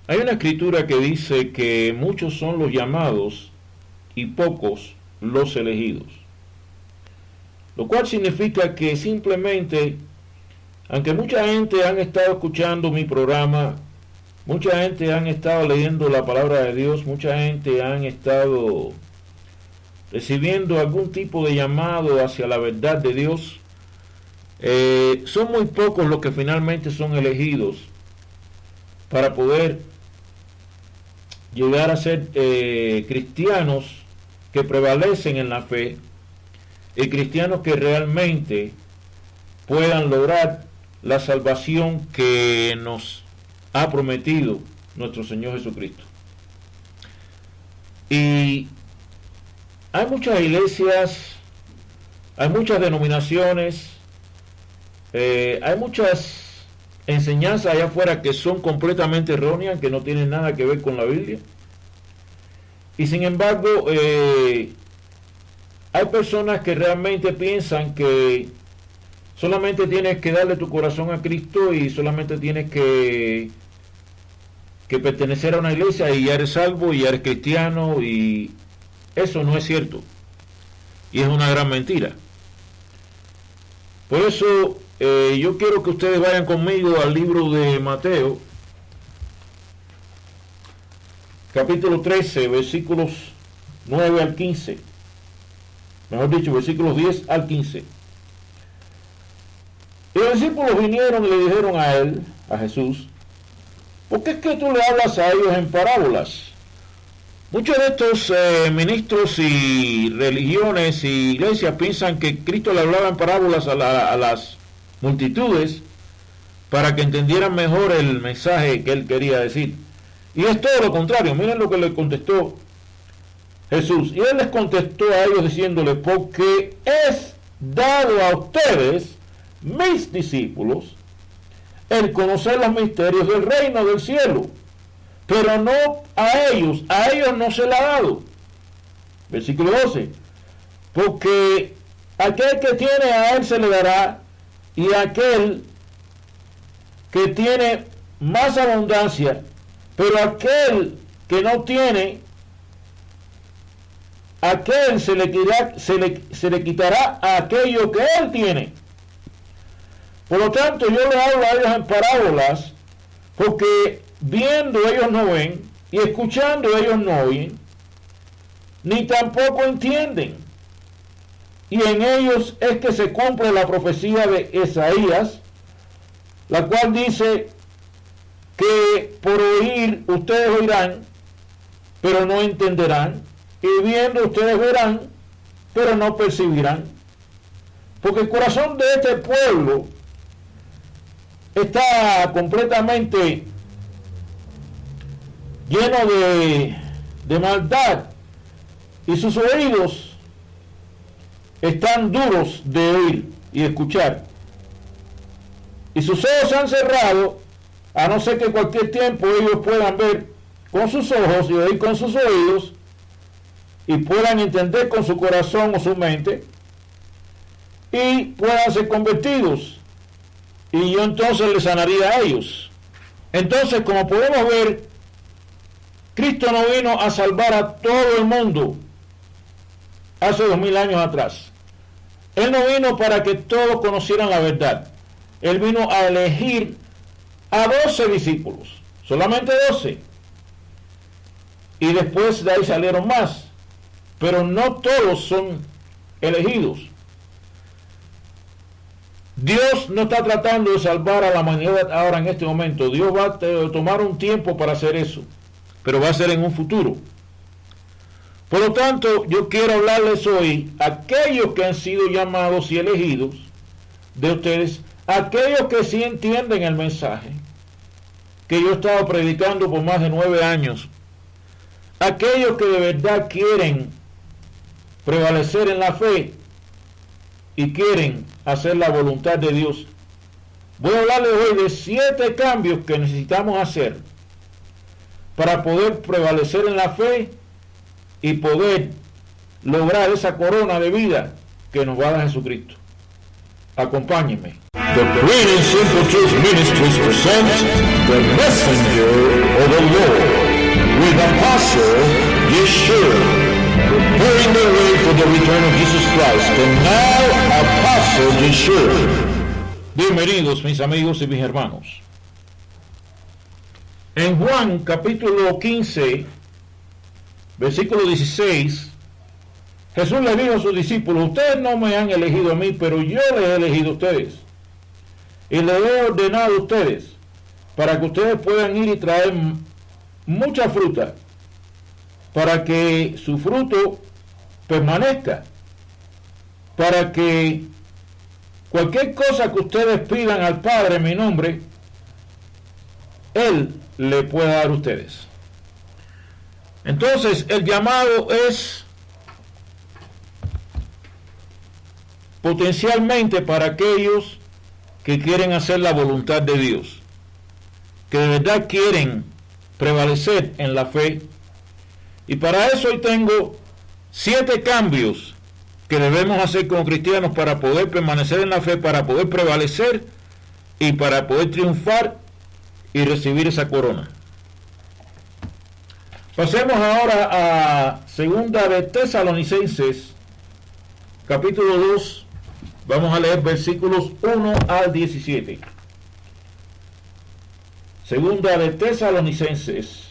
Hay una escritura que dice que muchos son los llamados y pocos los elegidos. Lo cual significa que simplemente, aunque mucha gente han estado escuchando mi programa, mucha gente han estado leyendo la palabra de Dios, mucha gente han estado recibiendo algún tipo de llamado hacia la verdad de Dios, son muy pocos los que finalmente son elegidos para poder llegar a ser cristianos que prevalecen en la fe y cristianos que realmente puedan lograr la salvación que nos ha prometido nuestro Señor Jesucristo. Y hay muchas iglesias, hay muchas denominaciones, hay muchas enseñanzas allá afuera que son completamente erróneas, que no tienen nada que ver con la Biblia. Y sin embargo, hay personas que realmente piensan que solamente tienes que darle tu corazón a Cristo y solamente tienes que pertenecer a una iglesia y ya eres salvo y ya eres cristiano, y eso no es cierto. Y es una gran mentira. Por eso yo quiero que ustedes vayan conmigo al libro de Mateo, capítulo 13, versículos 9 al 15. Mejor dicho, versículos 10 al 15. Y los discípulos vinieron y le dijeron a él, a Jesús: ¿por qué es que tú le hablas a ellos en parábolas? Muchos de estos ministros y religiones y iglesias piensan que Cristo le hablaba en parábolas a las multitudes para que entendieran mejor el mensaje que él quería decir. Y es todo lo contrario. Miren lo que le contestó Jesús. Y él les contestó a ellos diciéndole: porque es dado a ustedes, mis discípulos, el conocer los misterios del reino del cielo, pero no a ellos no se le ha dado. Versículo 12. Porque aquel que tiene, a él se le dará, y aquel que tiene más abundancia, pero aquel que no tiene, aquel se le quitará a aquello que él tiene. Por lo tanto, yo le hablo a ellos en parábolas, porque viendo ellos no ven, y escuchando ellos no oyen, ni tampoco entienden. Y en ellos es que se cumple la profecía de Isaías, la cual dice que por oír ustedes oirán, pero no entenderán, y viendo ustedes verán, pero no percibirán. Porque el corazón de este pueblo está completamente lleno de maldad, y sus oídos están duros de oír y escuchar, y sus ojos se han cerrado, a no ser que cualquier tiempo ellos puedan ver con sus ojos y oír con sus oídos, y puedan entender con su corazón o su mente, y puedan ser convertidos, y yo entonces les sanaría a ellos. Entonces, como podemos ver, Cristo no vino a salvar a todo el mundo hace 2000 años atrás. Él no vino para que todos conocieran la verdad. Él vino a elegir a 12 discípulos, solamente 12. Y después de ahí salieron más, pero no todos son elegidos. Dios no está tratando de salvar a la humanidad ahora en este momento. Dios va a tomar un tiempo para hacer eso, pero va a ser en un futuro. Por lo tanto, yo quiero hablarles hoy a aquellos que han sido llamados y elegidos de ustedes, aquellos que sí entienden el mensaje que yo he estado predicando por más de 9 años, aquellos que de verdad quieren prevalecer en la fe y quieren hacer la voluntad de Dios. Voy a hablarles hoy de 7 cambios que necesitamos hacer para poder prevalecer en la fe y poder lograr esa corona de vida que nos va a dar Jesucristo. Acompáñenme. The Plain and Simple Truth Ministries presents The Messenger of the Lord with Apostle Yeshua, preparing the way for the return of Jesus Christ. And now, Apostle Yeshua. Bienvenidos mis amigos y mis hermanos. En Juan capítulo 15, versículo 16, Jesús le dijo a sus discípulos: ustedes no me han elegido a mí, pero yo les he elegido a ustedes. Y les he ordenado a ustedes para que ustedes puedan ir y traer mucha fruta, para que su fruto permanezca, para que cualquier cosa que ustedes pidan al Padre en mi nombre, Él le pueda dar a ustedes. Entonces, el llamado es potencialmente para aquellos que quieren hacer la voluntad de Dios, que de verdad quieren prevalecer en la fe. Y para eso hoy tengo 7 cambios que debemos hacer como cristianos para poder permanecer en la fe, para poder prevalecer y para poder triunfar y recibir esa corona. Pasemos ahora a Segunda de Tesalonicenses, capítulo 2. Vamos a leer versículos 1 al 17. Segunda de Tesalonicenses,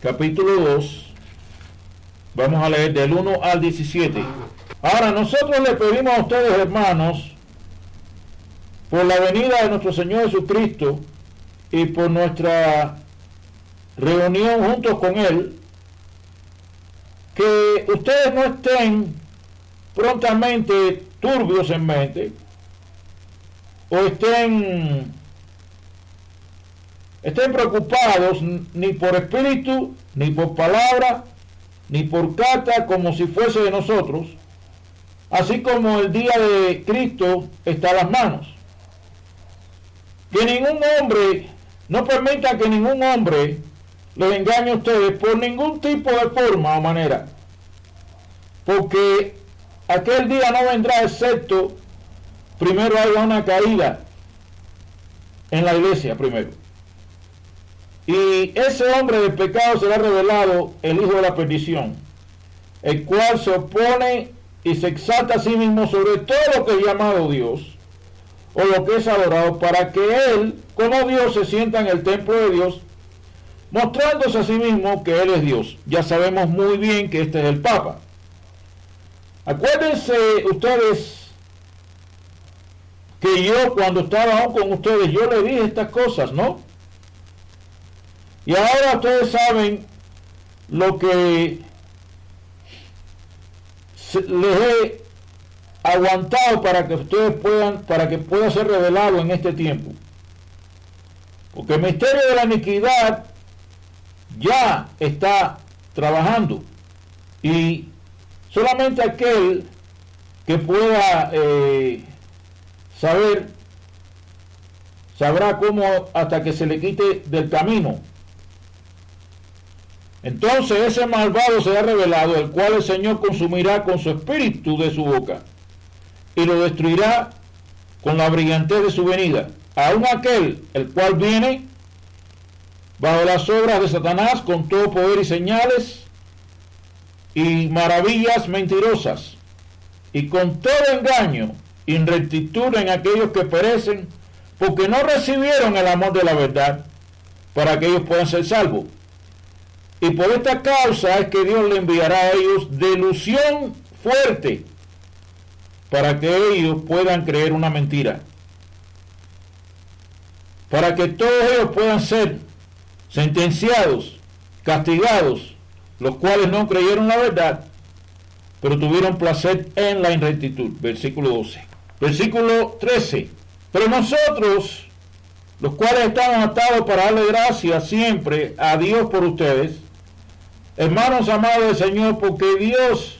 capítulo 2. Vamos a leer del 1 al 17. Ahora nosotros le pedimos a ustedes, hermanos, por la venida de nuestro Señor Jesucristo y por nuestra reunión juntos con Él, que ustedes no estén prontamente turbios en mente, o estén preocupados ni por espíritu, ni por palabra, ni por carta, como si fuese de nosotros, así como el día de Cristo está a las manos. Que ningún hombre, no permita que ningún hombre les engañe a ustedes por ningún tipo de forma o manera, porque aquel día no vendrá excepto primero haya una caída en la iglesia primero, y ese hombre del pecado será revelado, el hijo de la perdición, el cual se opone y se exalta a sí mismo sobre todo lo que es llamado Dios o lo que es adorado, para que él como Dios se sienta en el templo de Dios, mostrándose a sí mismo que él es Dios. Ya sabemos muy bien que este es el Papa. Acuérdense ustedes que yo, cuando estaba aún con ustedes, yo les dije estas cosas, ¿no? Y ahora ustedes saben lo que les he aguantado para que ustedes pueda ser revelado en este tiempo. Porque el misterio de la iniquidad ya está trabajando, y solamente aquel que pueda sabrá cómo, hasta que se le quite del camino. Entonces ese malvado será revelado, el cual el Señor consumirá con su espíritu de su boca, y lo destruirá con la brillantez de su venida. Aun aquel, el cual viene bajo las obras de Satanás con todo poder y señales y maravillas mentirosas, y con todo engaño y rectitud en aquellos que perecen, porque no recibieron el amor de la verdad, para que ellos puedan ser salvos. Y por esta causa es que Dios le enviará a ellos delusión fuerte, para que ellos puedan creer una mentira, para que todos ellos puedan ser sentenciados, castigados, los cuales no creyeron la verdad, pero tuvieron placer en la inrectitud. Versículo 12. Versículo 13. Pero nosotros, los cuales estamos atados para darle gracias siempre a Dios por ustedes, hermanos amados del Señor, porque Dios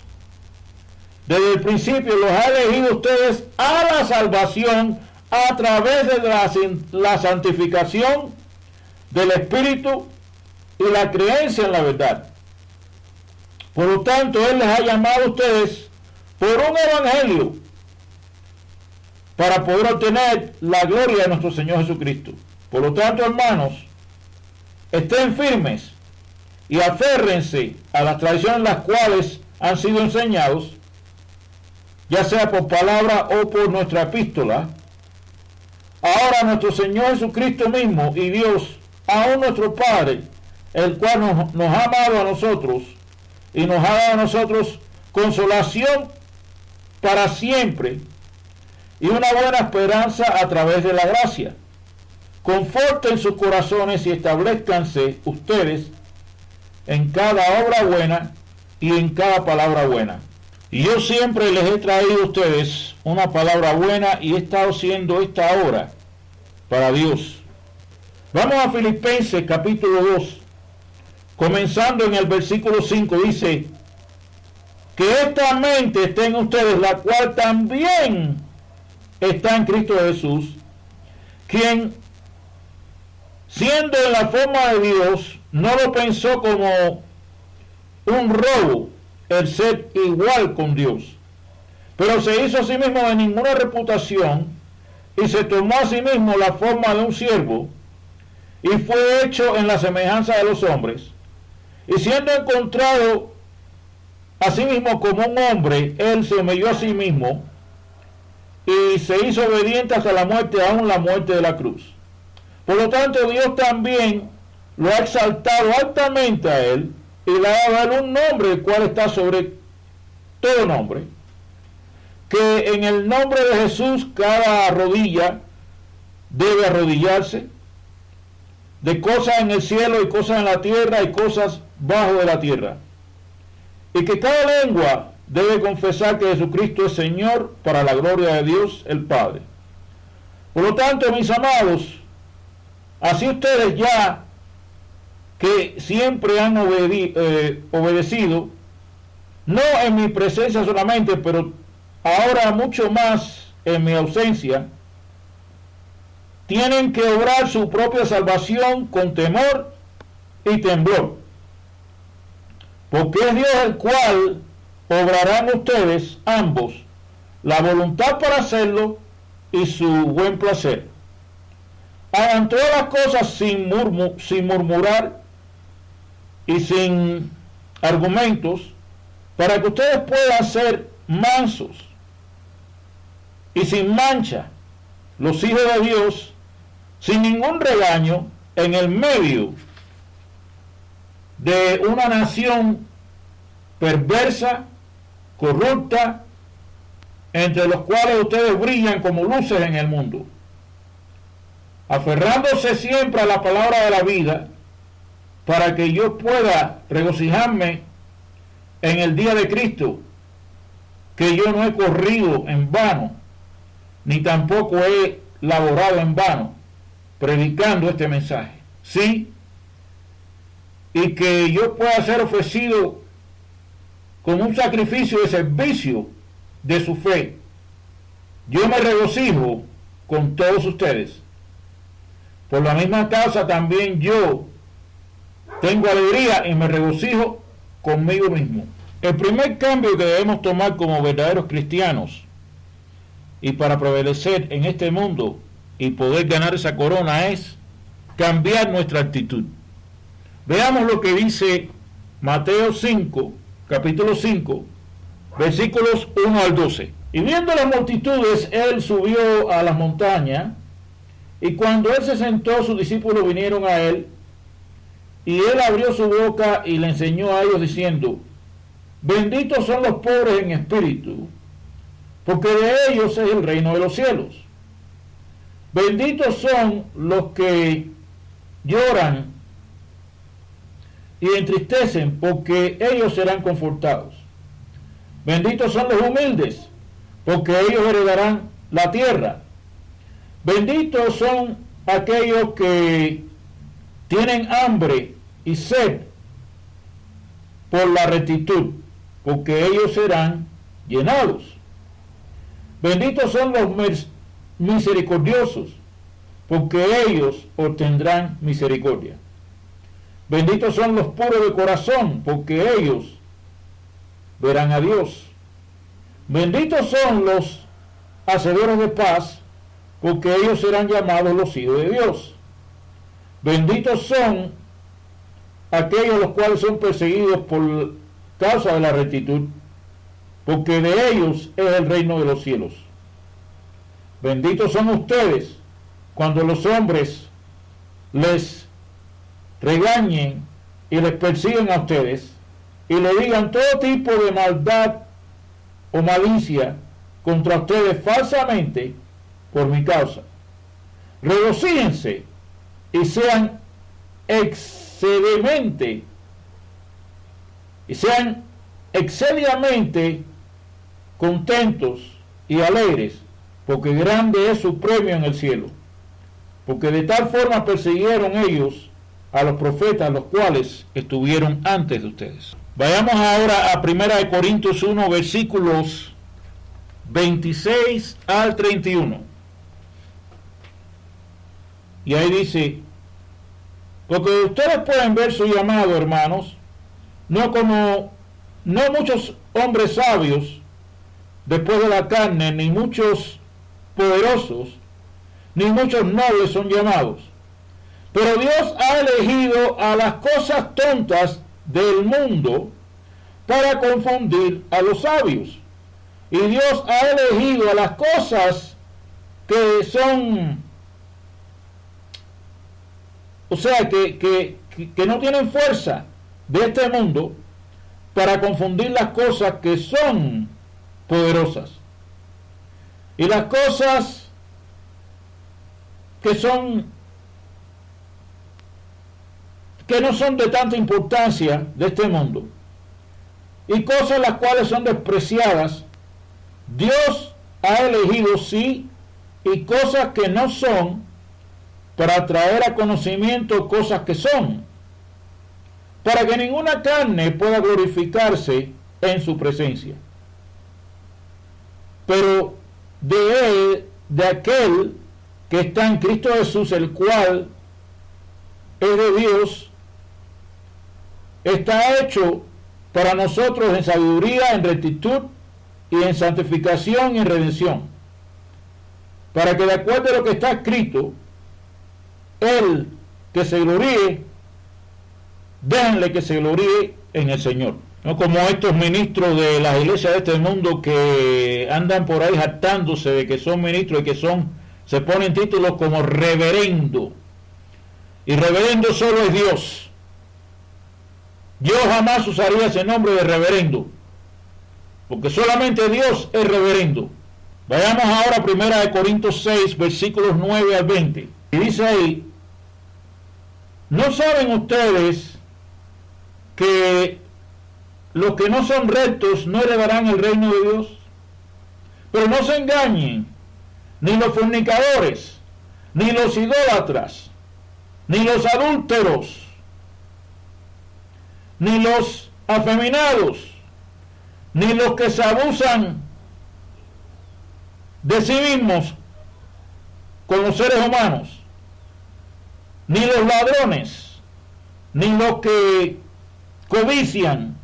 desde el principio los ha elegido a ustedes a la salvación a través de la santificación del Espíritu y la creencia en la verdad. Por lo tanto, Él les ha llamado a ustedes por un evangelio para poder obtener la gloria de nuestro Señor Jesucristo. Por lo tanto, hermanos, estén firmes y aférrense a las tradiciones en las cuales han sido enseñados, ya sea por palabra o por nuestra epístola. Ahora nuestro Señor Jesucristo mismo y Dios, aún nuestro Padre, el cual nos ha amado a nosotros y nos ha dado a nosotros consolación para siempre y una buena esperanza a través de la gracia. Conforten sus corazones y establezcanse ustedes en cada obra buena y en cada palabra buena. Y yo siempre les he traído a ustedes una palabra buena y he estado haciendo esta obra para Dios. Vamos a Filipenses capítulo 2, comenzando en el versículo 5, dice: que esta mente esté en ustedes, la cual también está en Cristo Jesús, quien, siendo en la forma de Dios, no lo pensó como un robo el ser igual con Dios, pero se hizo a sí mismo de ninguna reputación y se tomó a sí mismo la forma de un siervo y fue hecho en la semejanza de los hombres, y siendo encontrado a sí mismo como un hombre, él se humilló a sí mismo y se hizo obediente hasta la muerte, aun la muerte de la cruz. Por lo tanto, Dios también lo ha exaltado altamente a él y le ha dado a él un nombre, el cual está sobre todo nombre, que en el nombre de Jesús cada rodilla debe arrodillarse, de cosas en el cielo y cosas en la tierra y cosas bajo de la tierra, y que cada lengua debe confesar que Jesucristo es Señor, para la gloria de Dios el Padre. Por lo tanto, mis amados, así ustedes ya que siempre han obedecido, no en mi presencia solamente, pero ahora mucho más en mi ausencia, tienen que obrar su propia salvación con temor y temblor, porque es Dios el cual obrará en ustedes ambos la voluntad para hacerlo y su buen placer. Hagan todas las cosas sin murmurar y sin argumentos, para que ustedes puedan ser mansos y sin mancha, los hijos de Dios, sin ningún regaño, en el medio de una nación perversa, corrupta, entre los cuales ustedes brillan como luces en el mundo, aferrándose siempre a la palabra de la vida, para que yo pueda regocijarme en el día de Cristo, que yo no he corrido en vano, ni tampoco he laborado en vano, predicando este mensaje. Sí, y que yo pueda ser ofrecido como un sacrificio de servicio de su fe. Yo me regocijo con todos ustedes. Por la misma causa también yo tengo alegría y me regocijo conmigo mismo. El primer cambio que debemos tomar como verdaderos cristianos y para prevalecer en este mundo y poder ganar esa corona es cambiar nuestra actitud. Veamos lo que dice Mateo 5, capítulo 5, versículos 1 al 12. Y viendo las multitudes, él subió a las montañas, y cuando él se sentó, sus discípulos vinieron a él, y él abrió su boca y le enseñó a ellos diciendo: benditos son los pobres en espíritu, porque de ellos es el reino de los cielos. Benditos son los que lloran y entristecen, porque ellos serán confortados. Benditos son los humildes, porque ellos heredarán la tierra. Benditos son aquellos que tienen hambre y sed por la rectitud, porque ellos serán llenados. Benditos son los misericordiosos, porque ellos obtendrán misericordia. Benditos son los puros de corazón, porque ellos verán a Dios. Benditos son los hacedores de paz, porque ellos serán llamados los hijos de Dios. Benditos son aquellos los cuales son perseguidos por causa de la rectitud, porque de ellos es el reino de los cielos. Benditos son ustedes cuando los hombres les regañen y les persiguen a ustedes y le digan todo tipo de maldad o malicia contra ustedes falsamente por mi causa. Regocíjense y sean excesivamente contentos y alegres, porque grande es su premio en el cielo. Porque de tal forma persiguieron ellos a los profetas, los cuales estuvieron antes de ustedes. Vayamos ahora a 1 Corintios 1, versículos 26 al 31. Y ahí dice: porque ustedes pueden ver su llamado, hermanos, no muchos hombres sabios después de la carne, ni muchos poderosos, ni muchos nobles son llamados. Pero Dios ha elegido a las cosas tontas del mundo para confundir a los sabios. Y Dios ha elegido a las cosas que son, o sea, que no tienen fuerza de este mundo, para confundir las cosas que son poderosas. Y las cosas que no son de tanta importancia de este mundo, y cosas las cuales son despreciadas, Dios ha elegido sí, y cosas que no son, para traer a conocimiento cosas que son, para que ninguna carne pueda glorificarse en su presencia. Pero de aquel que está en Cristo Jesús, el cual es de Dios, está hecho para nosotros en sabiduría, en rectitud y en santificación y en redención, para que de acuerdo a lo que está escrito, el que se gloríe, déjenle que se gloríe en el Señor. No como estos ministros de las iglesias de este mundo que andan por ahí jactándose de que son ministros y que se ponen títulos como reverendo. Y reverendo solo es Dios. Yo jamás usaría ese nombre de reverendo, porque solamente Dios es reverendo. Vayamos ahora a 1 Corintios 6, versículos 9 al 20. Y dice ahí: ¿no saben ustedes que los que no son rectos no heredarán el reino de Dios? Pero no se engañen, ni los fornicadores, ni los idólatras, ni los adúlteros, ni los afeminados, ni los que se abusan de sí mismos con los seres humanos, ni los ladrones, ni los que codician,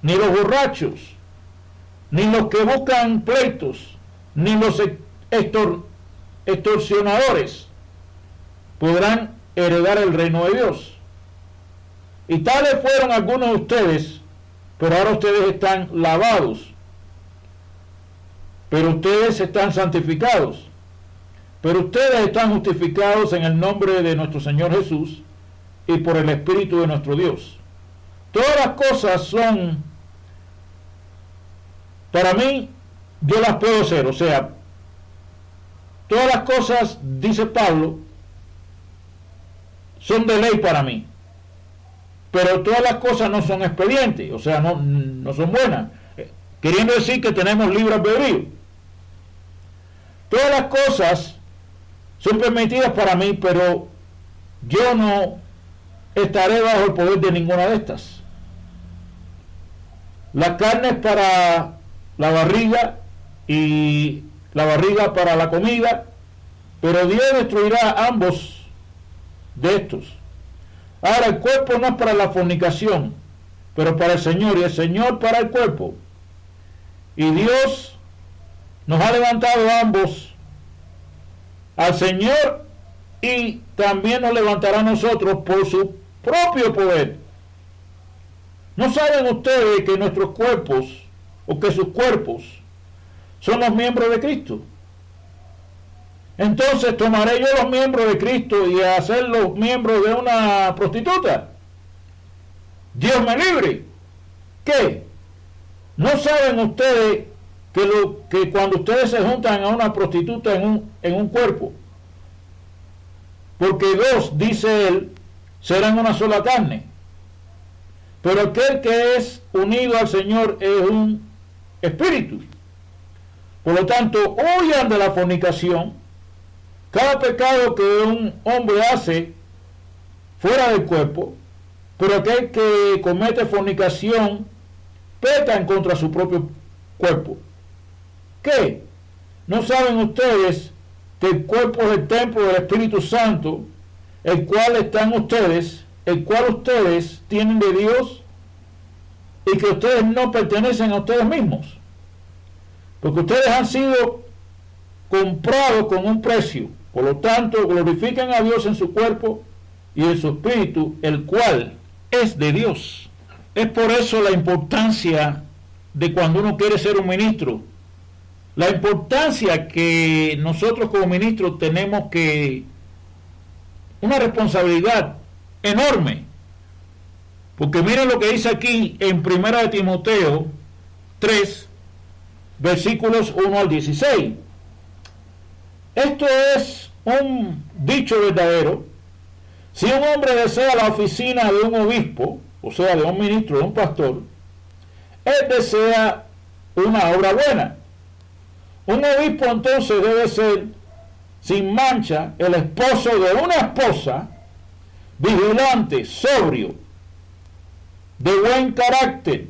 ni los borrachos, ni los que buscan pleitos, ni los extorsionadores podrán heredar el reino de Dios. Y tales fueron algunos de ustedes, pero ahora ustedes están lavados, pero ustedes están santificados, pero ustedes están justificados en el nombre de nuestro Señor Jesús y por el Espíritu de nuestro Dios. Todas las cosas son, para mí, yo las puedo hacer, o sea, todas las cosas, dice Pablo, son de ley para mí, pero todas las cosas no son expedientes, o sea, no son buenas, queriendo decir que tenemos libre albedrío. Todas las cosas son permitidas para mí, pero yo no estaré bajo el poder de ninguna de estas. La carne es para la barriga y la barriga para la comida, pero Dios destruirá ambos de estos. Ahora, el cuerpo no es para la fornicación, pero para el Señor, y el Señor para el cuerpo. Y Dios nos ha levantado ambos al Señor y también nos levantará a nosotros por su propio poder. ¿No saben ustedes que nuestros cuerpos o que sus cuerpos son los miembros de Cristo? Entonces tomaré yo los miembros de Cristo y a hacerlos miembros de una prostituta. Dios me libre. ¿Qué? ¿No saben ustedes que cuando ustedes se juntan a una prostituta en un cuerpo, porque dos, dice él, serán una sola carne? Pero aquel que es unido al Señor es un espíritu. Por lo tanto, huyan de la fornicación. Cada pecado que un hombre hace fuera del cuerpo, pero aquel que comete fornicación peca en contra de su propio cuerpo. ¿Qué? ¿No saben ustedes que el cuerpo es el templo del Espíritu Santo, el cual están ustedes, el cual ustedes tienen de Dios, y que ustedes no pertenecen a ustedes mismos? Porque ustedes han sido comprados con un precio. Por lo tanto, glorifiquen a Dios en su cuerpo y en su espíritu, el cual es de Dios. Es por eso la importancia de cuando uno quiere ser un ministro. La importancia que nosotros como ministros tenemos una responsabilidad enorme. Porque miren lo que dice aquí en 1 de Timoteo 3, versículos 1 al 16. Esto es un dicho verdadero. Si un hombre desea la oficina de un obispo, o sea, de un ministro, de un pastor, él desea una obra buena. Un obispo entonces debe ser sin mancha, el esposo de una esposa, vigilante, sobrio, de buen carácter,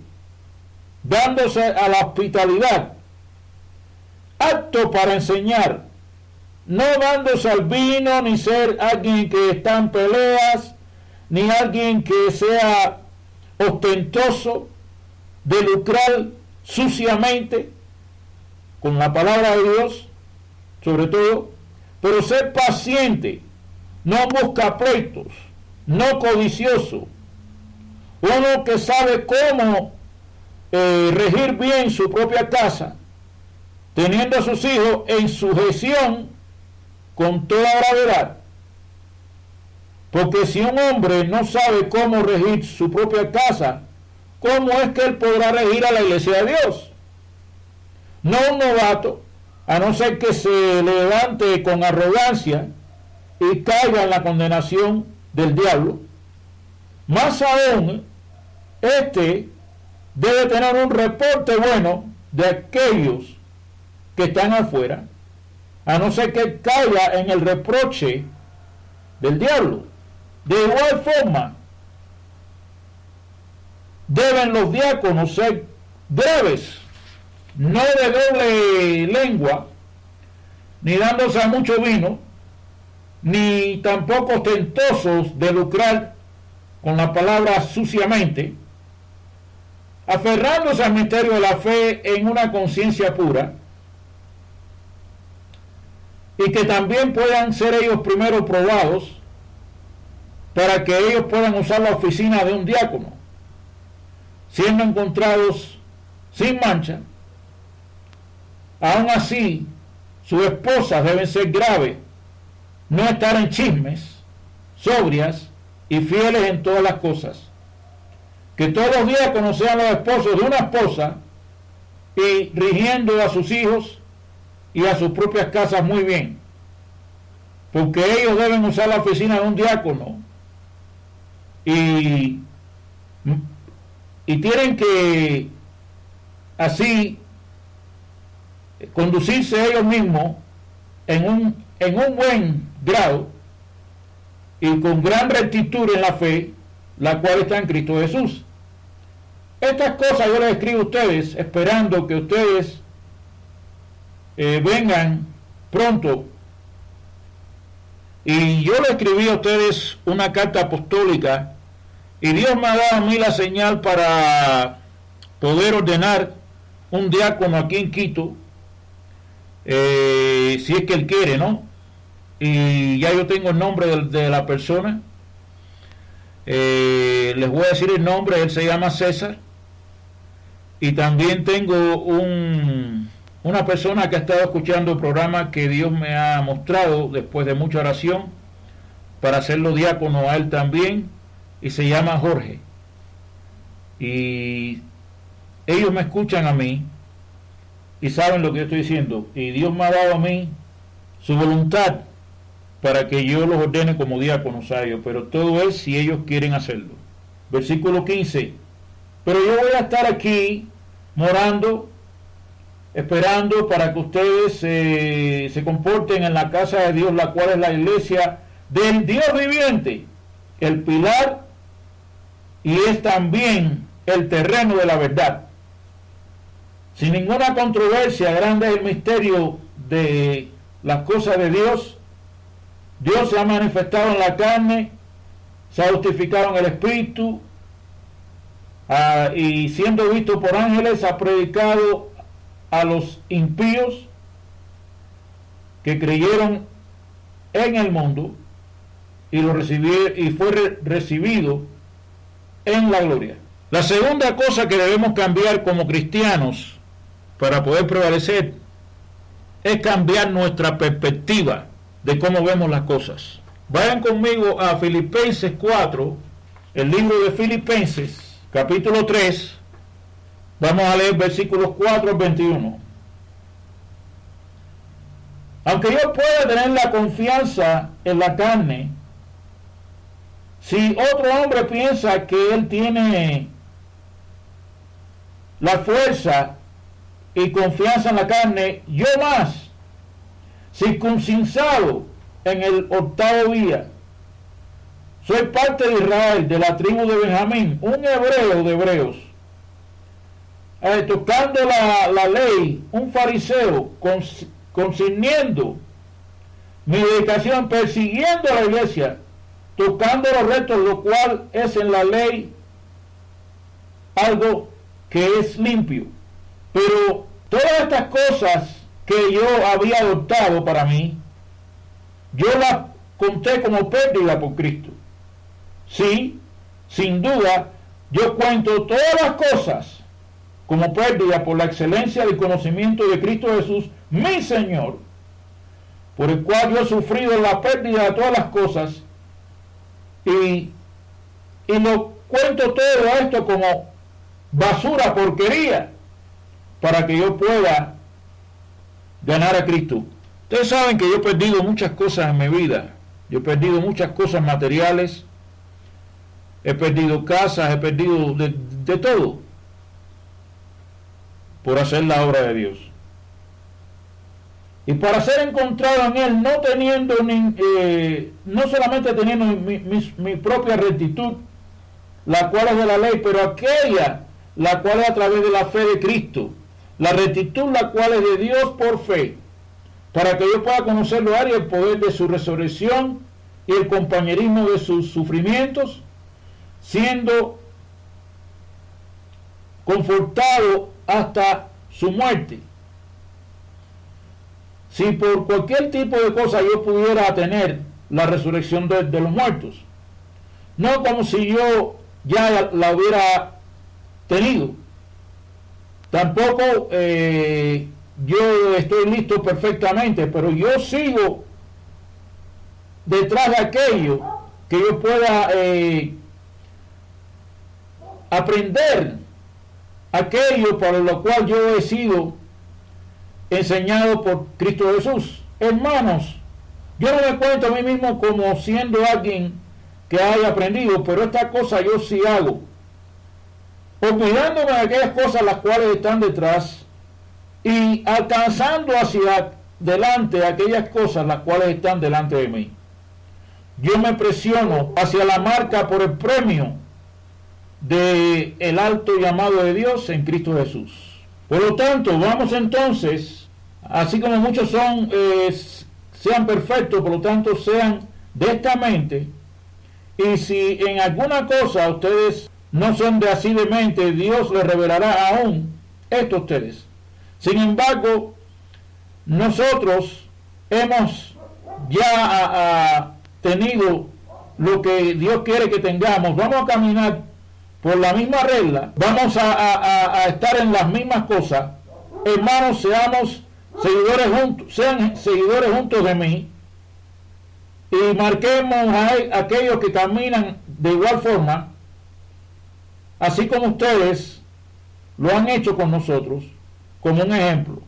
dándose a la hospitalidad, apto para enseñar, no dándose al vino, ni ser alguien que está en peleas, ni alguien que sea ostentoso, de lucrar suciamente con la palabra de Dios, sobre todo, pero ser paciente, no busca pleitos, no codicioso, uno que sabe cómo regir bien su propia casa, teniendo a sus hijos en sujeción con toda gravedad. Porque si un hombre no sabe cómo regir su propia casa, ¿cómo es que él podrá regir a la iglesia de Dios? No un novato, a no ser que se levante con arrogancia y caiga en la condenación del diablo. Más aún, este debe tener un reporte bueno de aquellos que están afuera, a no ser que caiga en el reproche del diablo. De igual forma, deben los diáconos ser breves, no de doble lengua, ni dándose a mucho vino, ni tampoco ostentosos de lucrar con la palabra suciamente, aferrándose al misterio de la fe en una conciencia pura, y que también puedan ser ellos primero probados para que ellos puedan usar la oficina de un diácono, siendo encontrados sin mancha. Aún así, sus esposas deben ser graves, no estar en chismes, sobrias y fieles en todas las cosas. Que todos los diáconos sean los esposos de una esposa y rigiendo a sus hijos y a sus propias casas muy bien, porque ellos deben usar la oficina de un diácono y tienen que así conducirse ellos mismos en un buen grado y con gran rectitud en la fe, la cual está en Cristo Jesús. Estas cosas yo les escribo a ustedes esperando que ustedes vengan pronto. Y yo le escribí a ustedes una carta apostólica y Dios me ha dado a mí la señal para poder ordenar un diácono aquí en Quito si es que él quiere, ¿no? Y ya yo tengo el nombre de la persona. Les voy a decir el nombre. Él se llama César. Y también tengo una persona que ha estado escuchando el programa, que Dios me ha mostrado después de mucha oración para hacerlo diácono a él también, y se llama Jorge. Y ellos me escuchan a mí y saben lo que yo estoy diciendo, y Dios me ha dado a mí su voluntad para que yo los ordene como diáconos a ellos, pero todo es si ellos quieren hacerlo. Versículo 15: pero yo voy a estar aquí morando, esperando para que ustedes se comporten en la casa de Dios, la cual es la iglesia del Dios viviente, el pilar, y es también el terreno de la verdad. Sin ninguna controversia, grande es el misterio de las cosas de Dios. Dios se ha manifestado en la carne, se ha justificado en el Espíritu, y siendo visto por ángeles, ha predicado a los impíos que creyeron en el mundo, y fue recibido en la gloria. La segunda cosa que debemos cambiar como cristianos para poder prevalecer es cambiar nuestra perspectiva de cómo vemos las cosas. Vayan conmigo a Filipenses 4, el libro de Filipenses, capítulo 3. Vamos a leer versículos 4 al 21. Aunque yo pueda tener la confianza en la carne, si otro hombre piensa que él tiene la fuerza y confianza en la carne, yo más, circuncidado en el 8º día, soy parte de Israel, de la tribu de Benjamín, un hebreo de hebreos, tocando la ley, un fariseo, concerniendo mi dedicación, persiguiendo a la iglesia, tocando los restos, lo cual es en la ley algo que es limpio. Pero todas estas cosas que yo había adoptado para mí, yo las conté como pérdida por Cristo. Sí, sin duda, yo cuento todas las cosas como pérdida por la excelencia del conocimiento de Cristo Jesús, mi Señor, por el cual yo he sufrido la pérdida de todas las cosas, y lo cuento todo esto como basura, porquería, para que yo pueda ganar a Cristo. Ustedes saben que yo he perdido muchas cosas en mi vida. Yo he perdido muchas cosas materiales, he perdido casas, he perdido de todo por hacer la obra de Dios. Y para ser encontrado en Él, no teniendo no solamente teniendo mi propia rectitud, la cual es de la ley, pero aquella la cual es a través de la fe de Cristo, la rectitud la cual es de Dios por fe, para que yo pueda conocerlo y el poder de su resurrección y el compañerismo de sus sufrimientos, siendo confortado hasta su muerte. Si por cualquier tipo de cosa yo pudiera tener la resurrección de los muertos, no como si yo ya la hubiera tenido, tampoco yo estoy listo perfectamente, pero yo sigo detrás de aquello que yo pueda aprender, aquello para lo cual yo he sido enseñado por Cristo Jesús. Hermanos, yo no me cuento a mí mismo como siendo alguien que haya aprendido, pero esta cosa yo sí hago, olvidándome de aquellas cosas las cuales están detrás y alcanzando hacia delante aquellas cosas las cuales están delante de mí. Yo me presiono hacia la marca por el premio de el alto llamado de Dios en Cristo Jesús. Por lo tanto, vamos entonces, así como muchos sean perfectos, por lo tanto sean de esta mente, y si en alguna cosa ustedes no son de así de mente, Dios les revelará aún esto a ustedes. Sin embargo, nosotros hemos ya tenido lo que Dios quiere que tengamos, vamos a caminar por la misma regla, vamos a estar en las mismas cosas, hermanos, sean seguidores juntos de mí, y marquemos a aquellos que caminan de igual forma, así como ustedes lo han hecho con nosotros, como un ejemplo.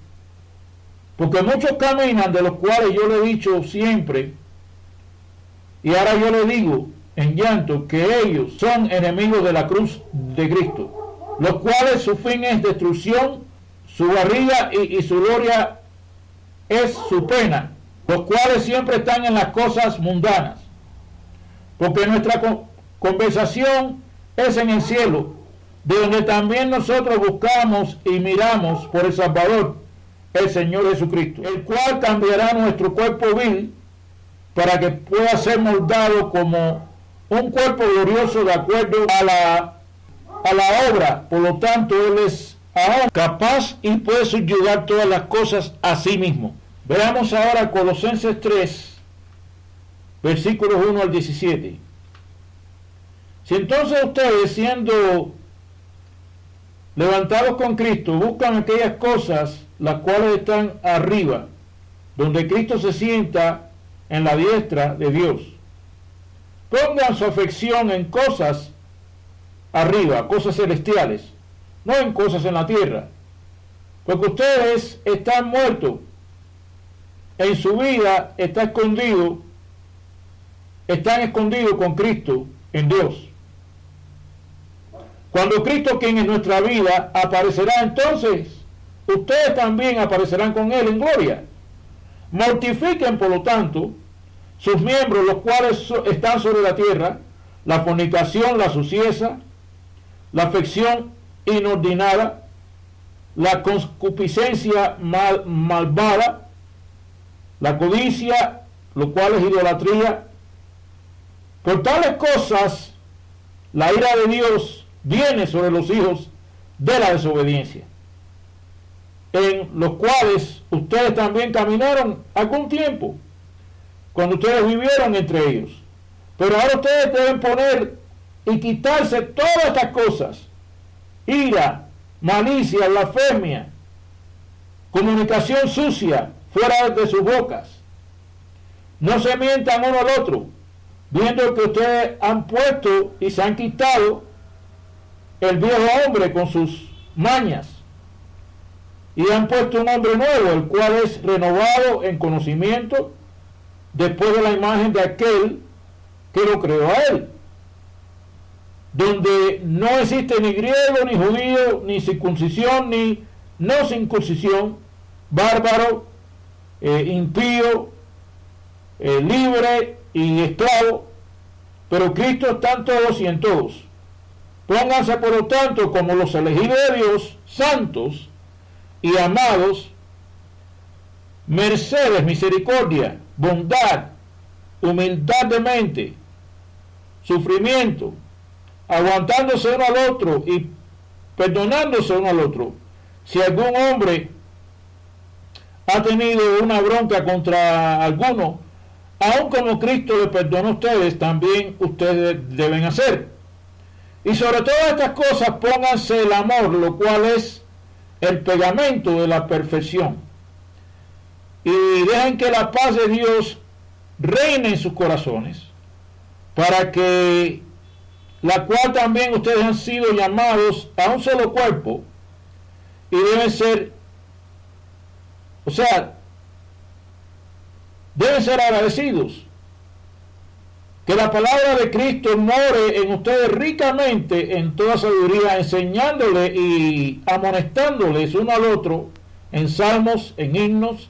Porque muchos caminan, de los cuales yo le he dicho siempre, y ahora yo le digo en llanto, que ellos son enemigos de la cruz de Cristo, los cuales su fin es destrucción, su barriga y su gloria es su pena, los cuales siempre están en las cosas mundanas, porque nuestra conversación es en el cielo, de donde también nosotros buscamos y miramos por el Salvador, el Señor Jesucristo, el cual cambiará nuestro cuerpo vil para que pueda ser moldado como un cuerpo glorioso de acuerdo a la obra. Por lo tanto, Él es aún capaz y puede subyugar todas las cosas a sí mismo. Veamos ahora Colosenses 3, versículos 1 al 17. Si entonces ustedes, siendo levantados con Cristo, buscan aquellas cosas las cuales están arriba, donde Cristo se sienta en la diestra de Dios, pongan su afección en cosas arriba, cosas celestiales, no en cosas en la tierra, porque ustedes están muertos, en su vida están escondidos con Cristo en Dios. Cuando Cristo, quien es nuestra vida, aparecerá, entonces ustedes también aparecerán con Él en gloria. Mortifiquen, por lo tanto, sus miembros, los cuales están sobre la tierra, la fornicación, la suciedad, la afección inordinada, la concupiscencia malvada, la codicia, lo cual es idolatría. Por tales cosas, la ira de Dios viene sobre los hijos de la desobediencia, en los cuales ustedes también caminaron algún tiempo, cuando ustedes vivieron entre ellos. Pero ahora ustedes deben poner y quitarse todas estas cosas: ira, malicia, blasfemia, comunicación sucia fuera de sus bocas. No se mientan uno al otro, viendo que ustedes han puesto y se han quitado el viejo hombre con sus mañas, y han puesto un hombre nuevo, el cual es renovado en conocimiento después de la imagen de aquel que lo creó a él, donde no existe ni griego, ni judío, ni circuncisión, ni no circuncisión, bárbaro, impío, libre y esclavo, pero Cristo está en todos y en todos. Pónganse, por lo tanto, como los elegidos de Dios, santos y amados, mercedes, misericordia, bondad, humildad de mente, sufrimiento, aguantándose uno al otro y perdonándose uno al otro. Si algún hombre ha tenido una bronca contra alguno, aun como Cristo le perdonó a ustedes, también ustedes deben hacer. Y sobre todas estas cosas pónganse el amor, lo cual es el pegamento de la perfección. Y dejen que la paz de Dios reine en sus corazones, para que la cual también ustedes han sido llamados a un solo cuerpo, y deben ser, deben ser agradecidos. Que la palabra de Cristo more en ustedes ricamente en toda sabiduría, enseñándole y amonestándoles uno al otro en salmos, en himnos,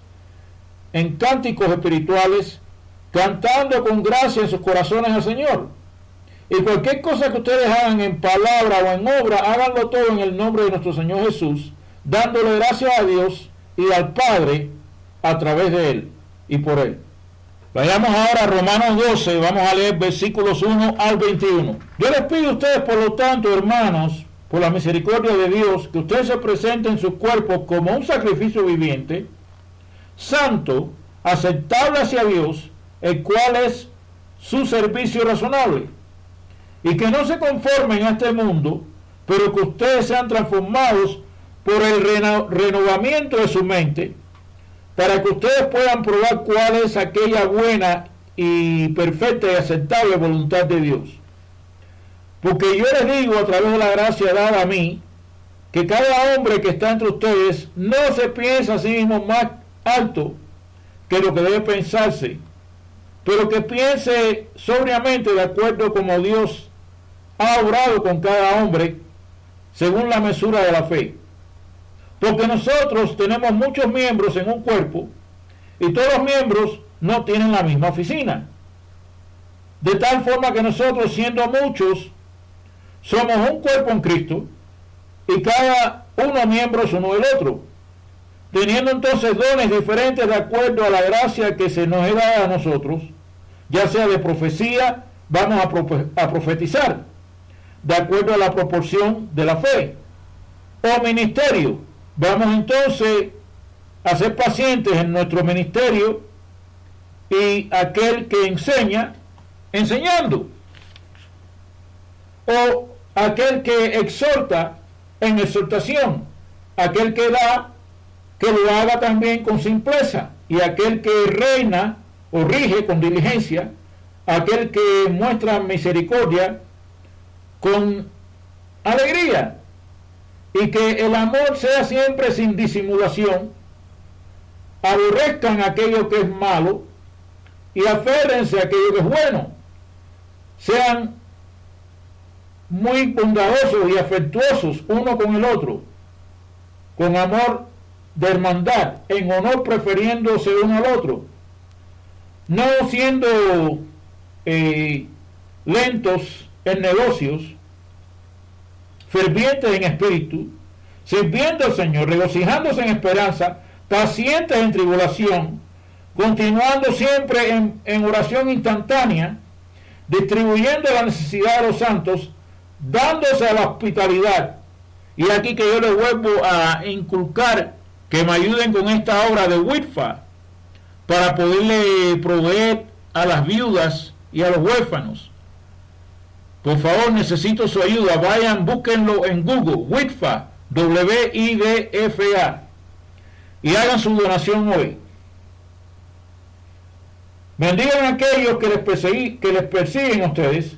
en cánticos espirituales, cantando con gracia en sus corazones al Señor. Y cualquier cosa que ustedes hagan en palabra o en obra, háganlo todo en el nombre de nuestro Señor Jesús, dándole gracias a Dios y al Padre a través de Él y por Él. Vayamos ahora a Romanos 12, vamos a leer versículos 1 al 21. Yo les pido a ustedes, por lo tanto, hermanos, por la misericordia de Dios, que ustedes se presenten sus cuerpos como un sacrificio viviente, santo, aceptable hacia Dios, el cual es su servicio razonable. Y que no se conformen a este mundo, pero que ustedes sean transformados por el renovamiento de su mente, para que ustedes puedan probar cuál es aquella buena y perfecta y aceptable voluntad de Dios. Porque yo les digo, a través de la gracia dada a mí, que cada hombre que está entre ustedes no se piensa a sí mismo más alto que lo que debe pensarse, pero que piense sobriamente de acuerdo como Dios ha obrado con cada hombre, según la mesura de la fe. Porque nosotros tenemos muchos miembros en un cuerpo, y todos los miembros no tienen la misma oficina. De tal forma que nosotros, siendo muchos, somos un cuerpo en Cristo, y cada uno miembros uno del otro, teniendo entonces dones diferentes de acuerdo a la gracia que se nos es dada a nosotros, ya sea de profecía, vamos a profetizar, de acuerdo a la proporción de la fe, o ministerio, vamos entonces a ser pacientes en nuestro ministerio, y aquel que enseña, enseñando, o aquel que exhorta, en exhortación, aquel que da, que lo haga también con simpleza, y aquel que reina o rige con diligencia, aquel que muestra misericordia con alegría, y que el amor sea siempre sin disimulación, aborrezcan aquello que es malo y aférrense a aquello que es bueno, sean muy bondadosos y afectuosos uno con el otro, con amor de hermandad, en honor prefiriéndose uno al otro, no siendo lentos en negocios, fervientes en espíritu, sirviendo al Señor, regocijándose en esperanza, pacientes en tribulación, continuando siempre en oración instantánea, distribuyendo la necesidad de los santos, dándose a la hospitalidad. Y aquí que yo les vuelvo a inculcar que me ayuden con esta obra de WITFA para poderle proveer a las viudas y a los huérfanos. Por favor, necesito su ayuda. Vayan, búsquenlo en Google, WITFA, WIDFA, y hagan su donación hoy. Bendigan a aquellos que les persiguen a ustedes.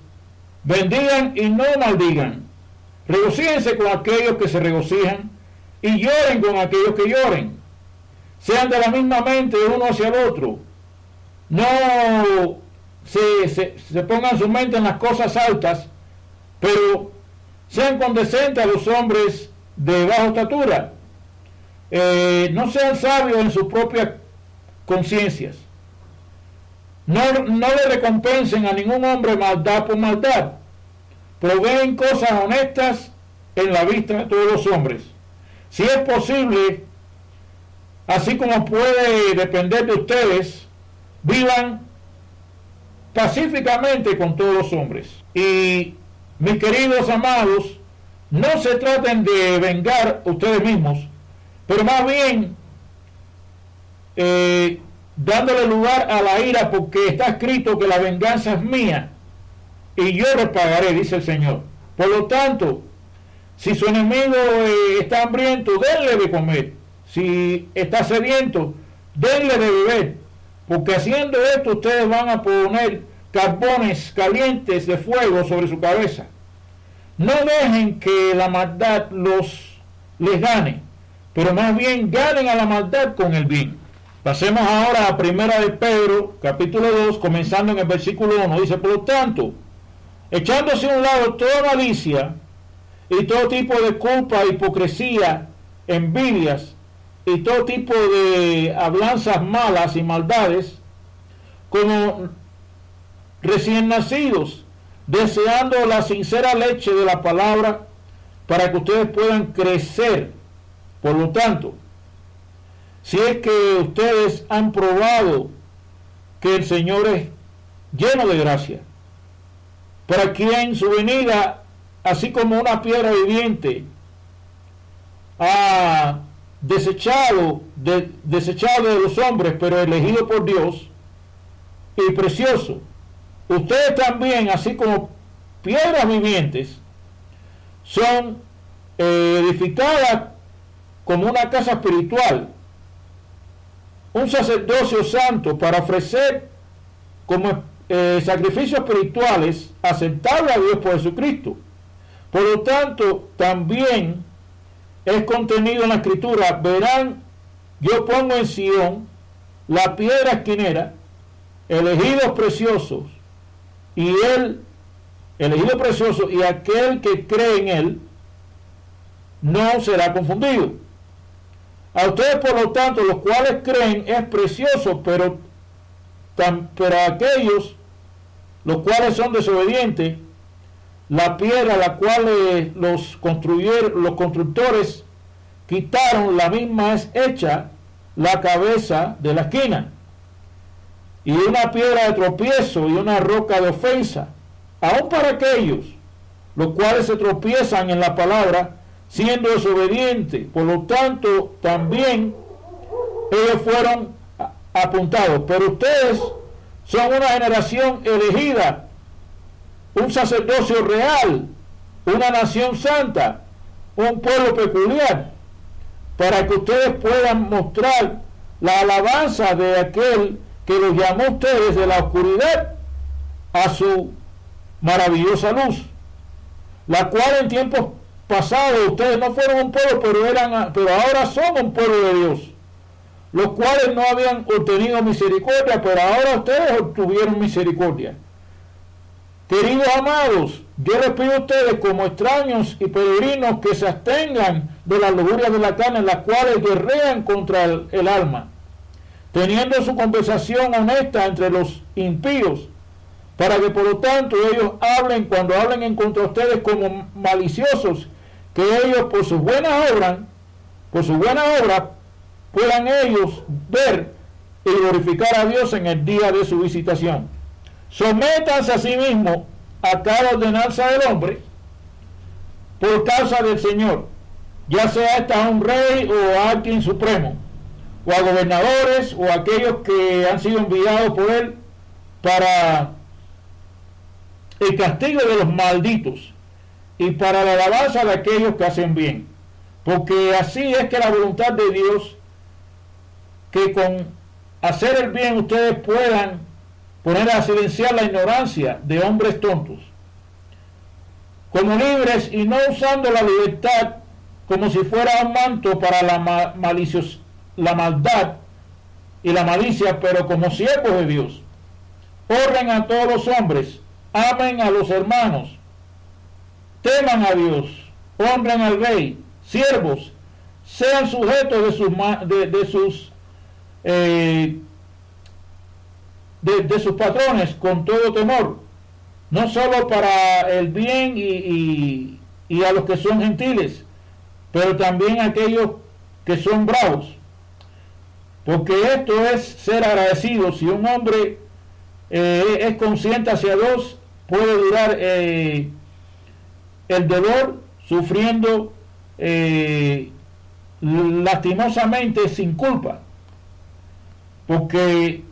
Bendigan y no maldigan. Regocíjense con aquellos que se regocijan y lloren con aquellos que lloren. Sean de la misma mente uno hacia el otro. No se pongan su mente en las cosas altas, pero sean condescendentes a los hombres de baja estatura. No sean sabios en sus propias conciencias. No le recompensen a ningún hombre maldad por maldad. Proveen cosas honestas en la vista de todos los hombres. Si es posible, así como puede depender de ustedes, vivan pacíficamente con todos los hombres. Y mis queridos amados, no se traten de vengar ustedes mismos, pero más bien dándole lugar a la ira, porque está escrito que la venganza es mía y yo les pagaré, dice el Señor. Por lo tanto, si su enemigo está hambriento, denle de comer. Si está sediento, denle de beber, porque haciendo esto ustedes van a poner carbones calientes de fuego sobre su cabeza. No dejen que la maldad les gane, pero más bien ganen a la maldad con el bien. Pasemos ahora a Primera de Pedro, capítulo 2, comenzando en el versículo 1. Dice: por lo tanto, echándose a un lado toda malicia y todo tipo de culpa, hipocresía, envidias y todo tipo de hablanzas malas y maldades, como recién nacidos, deseando la sincera leche de la palabra, para que ustedes puedan crecer. Por lo tanto, si es que ustedes han probado que el Señor es lleno de gracia, para quien su venida, así como una piedra viviente, ha desechado de los hombres, pero elegido por Dios y precioso. Ustedes también, así como piedras vivientes, son edificadas como una casa espiritual, un sacerdocio santo para ofrecer como sacrificios espirituales aceptables a Dios por Jesucristo. Por lo tanto, también es contenido en la Escritura: verán, yo pongo en Sión la piedra esquinera, elegidos preciosos, y él, elegido precioso, y aquel que cree en él no será confundido. A ustedes, por lo tanto, los cuales creen, es precioso, pero a aquellos los cuales son desobedientes, la piedra la cual los constructores quitaron, la misma es hecha la cabeza de la esquina, y una piedra de tropiezo y una roca de ofensa, aun para aquellos los cuales se tropiezan en la palabra, siendo desobedientes. Por lo tanto, también ellos fueron apuntados. Pero ustedes son una generación elegida, un sacerdocio real, una nación santa, un pueblo peculiar, para que ustedes puedan mostrar la alabanza de aquel que los llamó a ustedes de la oscuridad a su maravillosa luz, la cual en tiempos pasados ustedes no fueron un pueblo, pero ahora son un pueblo de Dios, los cuales no habían obtenido misericordia, pero ahora ustedes obtuvieron misericordia. Queridos amados, yo les pido a ustedes, como extraños y peregrinos, que se abstengan de las lujurias de la carne, en las cuales guerrean contra el alma, teniendo su conversación honesta entre los impíos, para que por lo tanto ellos hablen, cuando hablen en contra de ustedes, como maliciosos, que ellos por sus buenas obras puedan ellos ver y glorificar a Dios en el día de su visitación. Sométanse a sí mismos a cada ordenanza del hombre por causa del Señor, ya sea esta a un rey o a alguien supremo, o a gobernadores, o a aquellos que han sido enviados por él para el castigo de los malditos y para la alabanza de aquellos que hacen bien. Porque así es que la voluntad de Dios, que con hacer el bien ustedes puedan poner a silenciar la ignorancia de hombres tontos, como libres y no usando la libertad como si fuera un manto para la maldad y la malicia, pero como siervos de Dios. Honren a todos los hombres, amen a los hermanos, teman a Dios, honren al rey, siervos, sean sujetos de sus patrones con todo temor, no solo para el bien y a los que son gentiles, pero también a aquellos que son bravos, porque esto es ser agradecido. Si un hombre es consciente hacia Dios, puede durar el dolor sufriendo lastimosamente sin culpa, porque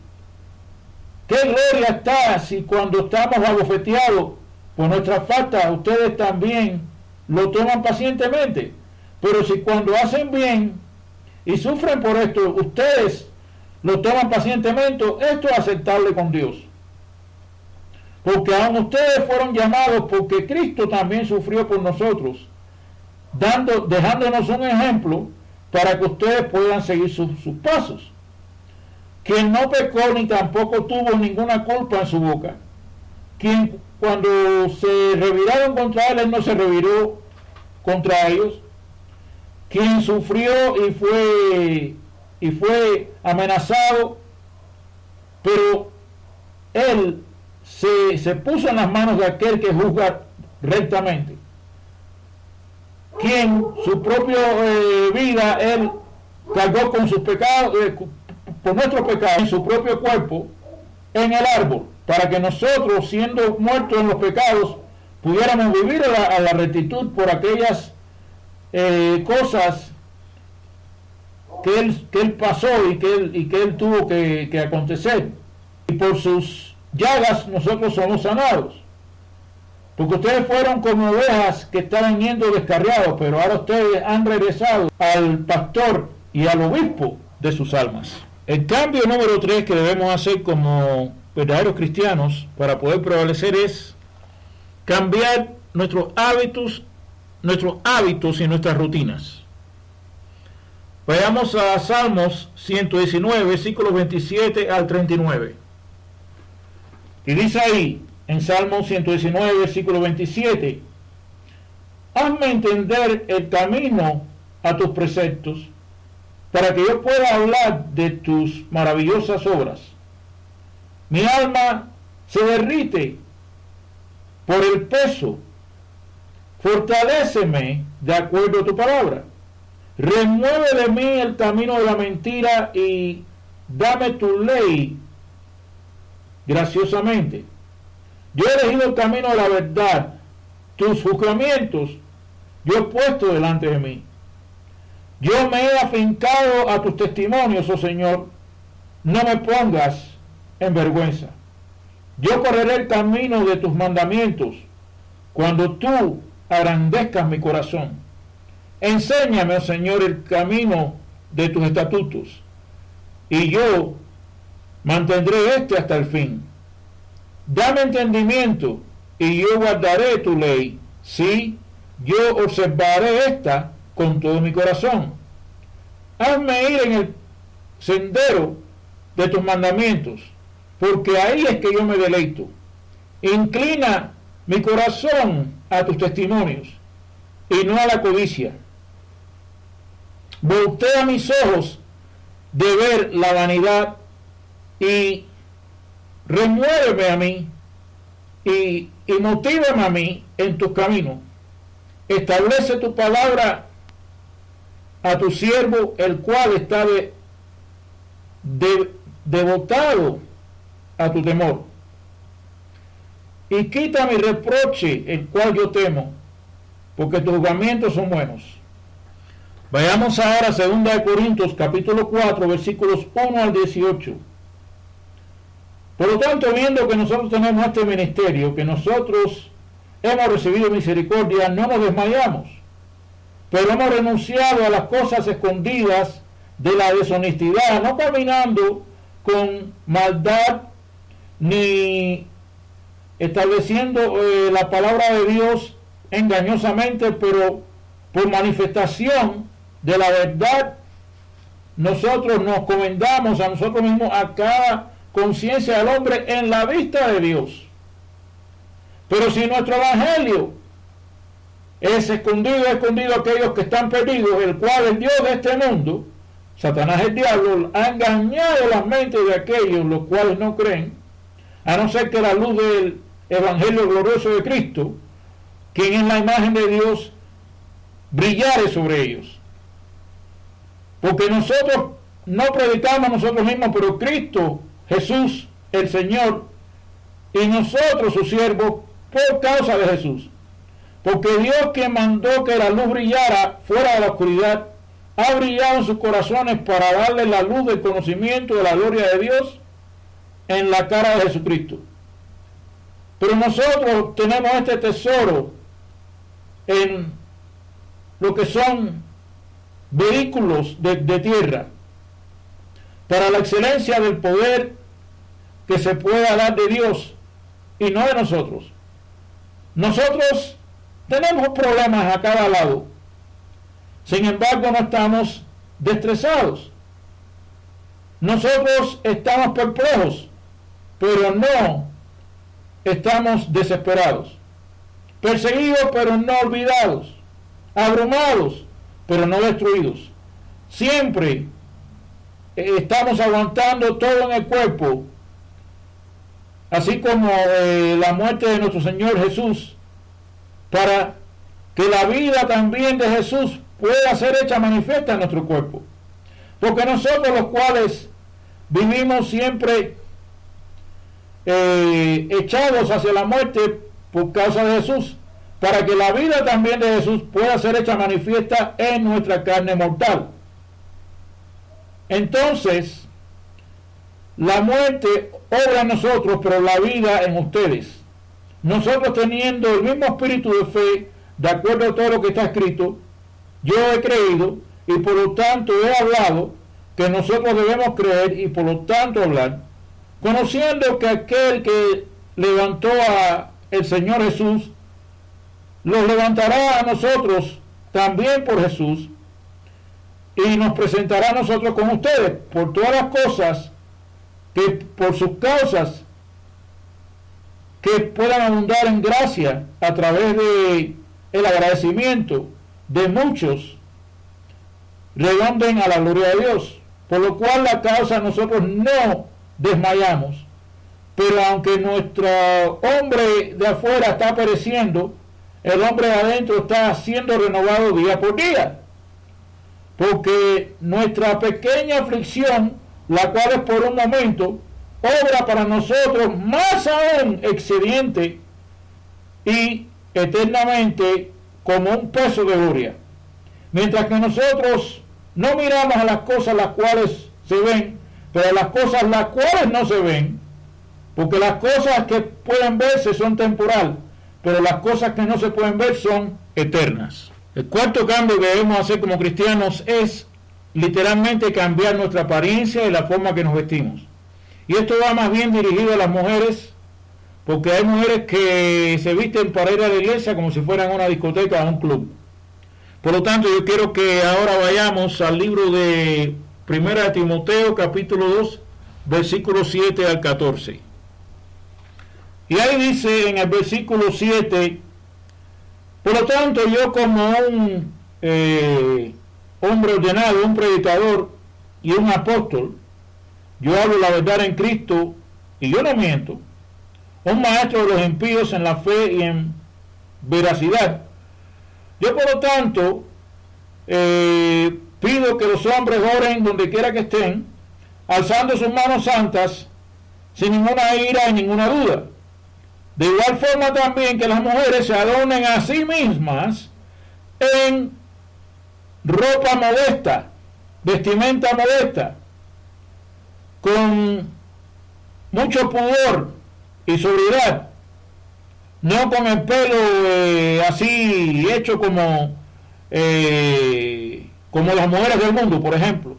qué gloria está si cuando estamos abofeteados por nuestras faltas, ustedes también lo toman pacientemente. Pero si cuando hacen bien y sufren por esto, ustedes lo toman pacientemente, esto es aceptable con Dios. Porque aun ustedes fueron llamados, porque Cristo también sufrió por nosotros, dejándonos un ejemplo para que ustedes puedan seguir sus pasos. Quien no pecó ni tampoco tuvo ninguna culpa en su boca. Quien cuando se reviraron contra él no se reviró contra ellos. Quien sufrió y fue amenazado, pero él se puso en las manos de aquel que juzga rectamente. Quien su propia vida él cargó con sus pecados, por nuestros pecados en su propio cuerpo en el árbol, para que nosotros, siendo muertos en los pecados, pudiéramos vivir a la rectitud por aquellas cosas que él pasó y que él tuvo que acontecer. Y por sus llagas nosotros somos sanados. Porque ustedes fueron como ovejas que estaban yendo descarriados, pero ahora ustedes han regresado al pastor y al obispo de sus almas. El cambio número 3 que debemos hacer como verdaderos cristianos para poder prevalecer es cambiar nuestros hábitos y nuestras rutinas. Vayamos a Salmos 119, versículos 27 al 39. Y dice ahí, en Salmos 119, versículo 27, hazme entender el camino a tus preceptos, para que yo pueda hablar de tus maravillosas obras. Mi alma se derrite por el peso. Fortaléceme de acuerdo a tu palabra. Remueve de mí el camino de la mentira y dame tu ley graciosamente. Yo he elegido el camino de la verdad. Tus juzgamientos yo he puesto delante de mí. Yo me he afincado a tus testimonios, oh Señor. No me pongas en vergüenza. Yo correré el camino de tus mandamientos cuando tú agrandezcas mi corazón. Enséñame, oh Señor, el camino de tus estatutos, y yo mantendré hasta el fin. Dame entendimiento, y yo guardaré tu ley. Sí, yo observaré esta con todo mi corazón. Hazme ir en el sendero de tus mandamientos, porque ahí es que yo me deleito. Inclina mi corazón a tus testimonios y no a la codicia. Voltea mis ojos de ver la vanidad y remuéveme a mí y motívame a mí en tus caminos. Establece tu palabra a tu siervo, el cual está devotado a tu temor. Y quita mi reproche, el cual yo temo, porque tus juzgamientos son buenos. Vayamos ahora a 2 Corintios capítulo 4, versículos 1 al 18. Por lo tanto, viendo que nosotros tenemos este ministerio, que nosotros hemos recibido misericordia, no nos desmayamos, pero hemos renunciado a las cosas escondidas de la deshonestidad, no caminando con maldad, ni estableciendo la palabra de Dios engañosamente, pero por manifestación de la verdad. Nosotros nos comendamos a nosotros mismos, a cada conciencia del hombre en la vista de Dios. Pero si nuestro evangelio es escondido a aquellos que están perdidos, el cual el Dios de este mundo, Satanás el diablo, ha engañado las mentes de aquellos los cuales no creen, a no ser que la luz del evangelio glorioso de Cristo, quien es la imagen de Dios, brillare sobre ellos. Porque nosotros no predicamos nosotros mismos, pero Cristo Jesús el Señor, y nosotros sus siervos por causa de Jesús. Porque Dios, que mandó que la luz brillara fuera de la oscuridad, ha brillado en sus corazones para darle la luz del conocimiento de la gloria de Dios en la cara de Jesucristo. Pero nosotros tenemos este tesoro en lo que son vehículos de tierra, para la excelencia del poder que se pueda dar de Dios y no de nosotros. Nosotros tenemos problemas a cada lado, sin embargo no estamos desestresados. Nosotros estamos perplejos, pero no estamos desesperados. Perseguidos, pero no olvidados. Abrumados, pero no destruidos. Siempre estamos aguantando todo en el cuerpo, así como la muerte de nuestro Señor Jesús, para que la vida también de Jesús pueda ser hecha manifiesta en nuestro cuerpo. Porque nosotros, los cuales vivimos siempre echados hacia la muerte por causa de Jesús, para que la vida también de Jesús pueda ser hecha manifiesta en nuestra carne mortal. Entonces, la muerte obra en nosotros, pero la vida en ustedes. Nosotros teniendo el mismo espíritu de fe, de acuerdo a todo lo que está escrito, yo he creído y por lo tanto he hablado, que nosotros debemos creer y por lo tanto hablar, conociendo que aquel que levantó a el Señor Jesús, los levantará a nosotros también por Jesús y nos presentará a nosotros con ustedes por todas las cosas que por sus causas que puedan abundar en gracia a través de el agradecimiento de muchos redonden a la gloria de Dios, por lo cual la causa nosotros no desmayamos, pero aunque nuestro hombre de afuera está pereciendo, el hombre de adentro está siendo renovado día por día, porque nuestra pequeña aflicción, la cual es por un momento, obra para nosotros más aún excedente y eternamente como un peso de gloria. Mientras que nosotros no miramos a las cosas las cuales se ven, pero a las cosas las cuales no se ven, porque las cosas que pueden verse son temporal, pero las cosas que no se pueden ver son eternas. El cuarto cambio que debemos hacer como cristianos es literalmente cambiar nuestra apariencia y la forma que nos vestimos. Y esto va más bien dirigido a las mujeres, porque hay mujeres que se visten para ir a la iglesia como si fueran a una discoteca o a un club. Por lo tanto, yo quiero que ahora vayamos al libro de 1 Timoteo, capítulo 2, versículos 7 al 14. Y ahí dice en el versículo 7, por lo tanto, yo como un hombre ordenado, un predicador y un apóstol, yo hablo la verdad en Cristo y yo no miento, un maestro de los impíos en la fe y en veracidad. Yo por lo tanto pido que los hombres oren donde quiera que estén, alzando sus manos santas, sin ninguna ira y ninguna duda. De igual forma también que las mujeres se adornen a sí mismas en ropa modesta, vestimenta modesta, con mucho pudor y sobriedad, no con el pelo así hecho como las mujeres del mundo, por ejemplo,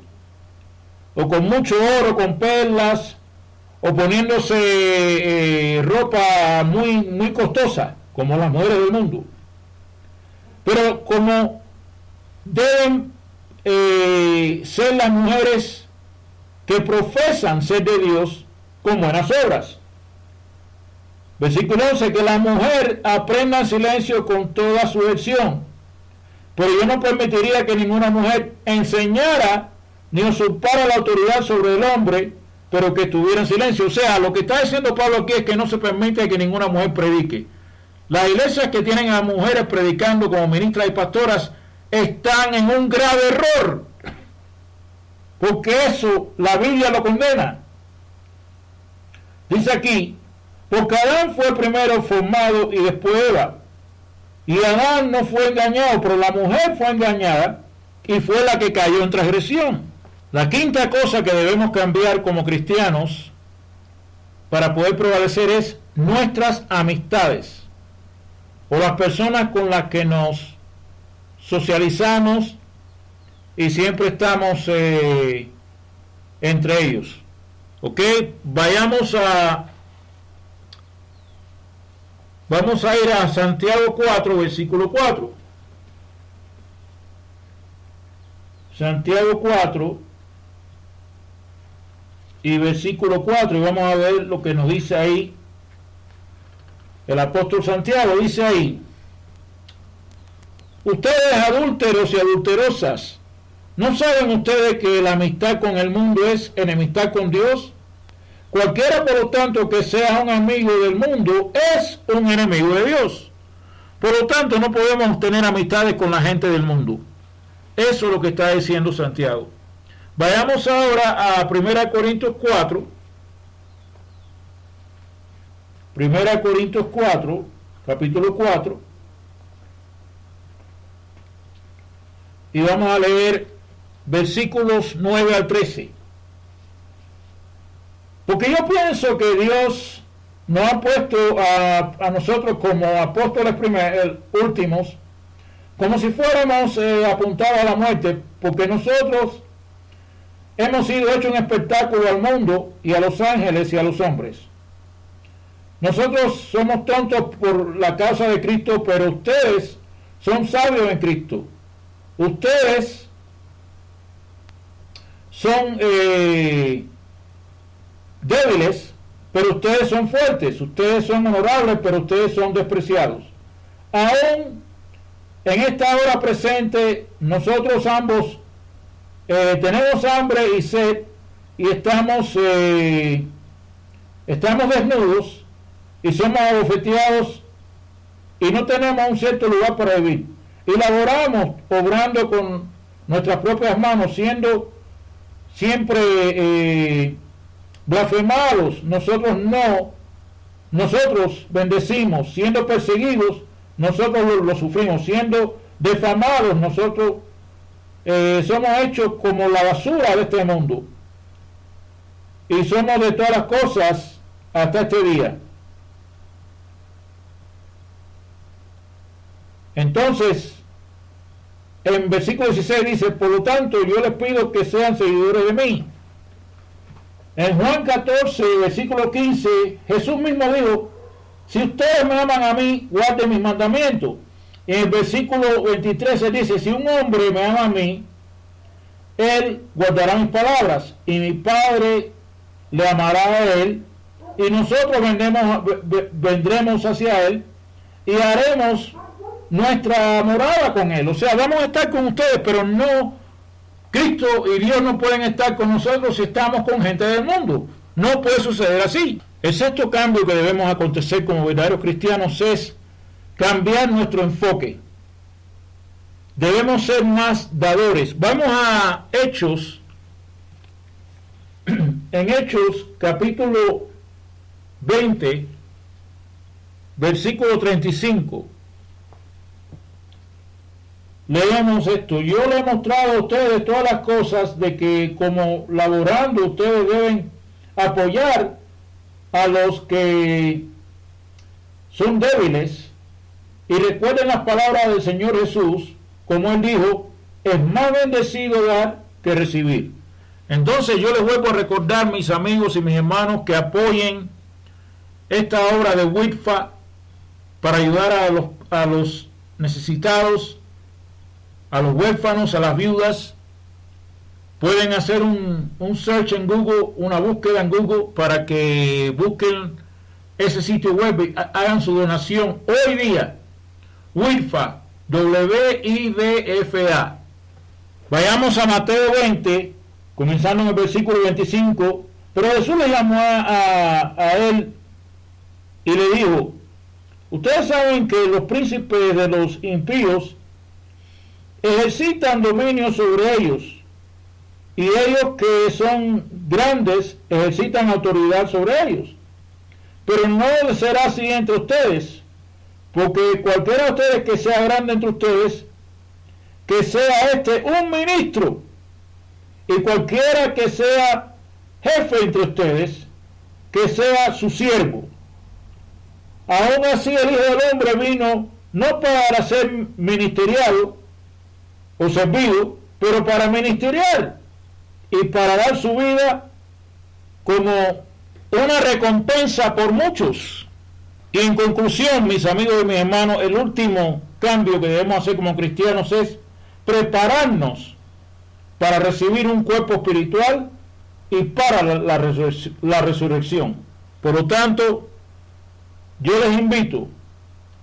o con mucho oro, con perlas, o poniéndose ropa muy costosa, como las mujeres del mundo. Pero como deben ser las mujeres que profesan ser de Dios con buenas obras. Versículo 11, que la mujer aprenda en silencio con toda su lección. Pero yo no permitiría que ninguna mujer enseñara ni usurpara la autoridad sobre el hombre, pero que estuviera en silencio. O sea, lo que está diciendo Pablo aquí es que no se permite que ninguna mujer predique. Las iglesias que tienen a mujeres predicando como ministras y pastoras están en un grave error, porque eso la Biblia lo condena. Dice aquí, porque Adán fue el primero formado y después Eva. Y Adán no fue engañado, pero la mujer fue engañada y fue la que cayó en transgresión. La quinta cosa que debemos cambiar como cristianos para poder prevalecer es nuestras amistades o las personas con las que nos socializamos y siempre estamos entre ellos. ¿Ok? Vamos a ir a Santiago 4, versículo 4. Santiago 4 y versículo 4, y vamos a ver lo que nos dice ahí el apóstol Santiago. Dice ahí: ustedes adúlteros y adulterosas, ¿no saben ustedes que la amistad con el mundo es enemistad con Dios? Cualquiera, por lo tanto, que sea un amigo del mundo es un enemigo de Dios. Por lo tanto, no podemos tener amistades con la gente del mundo. Eso es lo que está diciendo Santiago. Vayamos ahora a 1 Corintios 4. 1 Corintios 4, capítulo 4. Y vamos a leer versículos 9 al 13. Porque yo pienso que Dios nos ha puesto a nosotros como apóstoles últimos, como si fuéramos apuntados a la muerte, porque nosotros hemos sido hechos un espectáculo al mundo y a los ángeles y a los hombres. Nosotros somos tontos por la causa de Cristo, pero ustedes son sabios en Cristo. Ustedes son débiles, pero ustedes son fuertes. Ustedes son honorables, pero ustedes son despreciados. Aún en esta hora presente, nosotros ambos tenemos hambre y sed y estamos desnudos y somos abofeteados y no tenemos un cierto lugar para vivir. Y laboramos obrando con nuestras propias manos, siendo siempre blasfemados. Nosotros bendecimos, siendo perseguidos, nosotros lo sufrimos, siendo defamados, nosotros somos hechos como la basura de este mundo y somos de todas las cosas hasta este día. Entonces, en versículo 16 dice: por lo tanto, yo les pido que sean seguidores de mí. En Juan 14, versículo 15, Jesús mismo dijo: si ustedes me aman a mí, guarden mis mandamientos. Y en el versículo 23 se dice: si un hombre me ama a mí, él guardará mis palabras, y mi Padre le amará a él, y nosotros vendremos hacia él, y haremos nuestra morada con él. O sea, vamos a estar con ustedes, pero no, Cristo y Dios no pueden estar con nosotros si estamos con gente del mundo. No puede suceder así. El sexto cambio que debemos acontecer como verdaderos cristianos es cambiar nuestro enfoque. Debemos ser más dadores. Vamos a Hechos, en Hechos capítulo 20, versículo 35. Leemos esto: yo le he mostrado a ustedes todas las cosas de que como laborando ustedes deben apoyar a los que son débiles, y recuerden las palabras del Señor Jesús, como Él dijo: es más bendecido dar que recibir. Entonces yo les vuelvo a recordar, mis amigos y mis hermanos, que apoyen esta obra de WITFA para ayudar a los necesitados, a los huérfanos, a las viudas. Pueden hacer un search en Google, una búsqueda en Google, para que busquen ese sitio web y hagan su donación hoy día. WIDFA, WIDFA. Vayamos a Mateo 20, comenzando en el versículo 25. Pero Jesús le llamó a él y le dijo: ustedes saben que los príncipes de los impíos ejercitan dominio sobre ellos, y ellos que son grandes ejercitan autoridad sobre ellos. Pero no será así entre ustedes, porque cualquiera de ustedes que sea grande entre ustedes, que sea un ministro, y cualquiera que sea jefe entre ustedes, que sea su siervo. Aún así el Hijo del Hombre vino no para ser ministeriado o servido, pero para ministeriar y para dar su vida como una recompensa por muchos. Y en conclusión, mis amigos y mis hermanos, el último cambio que debemos hacer como cristianos es prepararnos para recibir un cuerpo espiritual y para la resurrección. Por lo tanto, yo les invito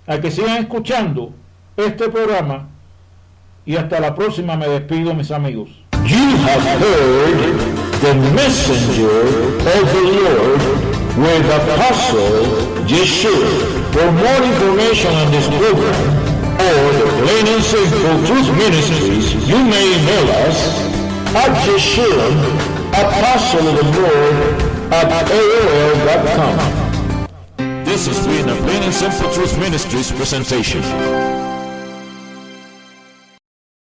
a que sigan escuchando este programa, y hasta la próxima. Me despido, mis amigos. You have heard the messenger of the Lord with Apostle Yeshua. For more information on this program or the Plain and Simple Truth Ministries, you may email us at Yeshua, Apostle of the Lord, at AOL.com. This has been a Plain and Simple Truth Ministries presentation.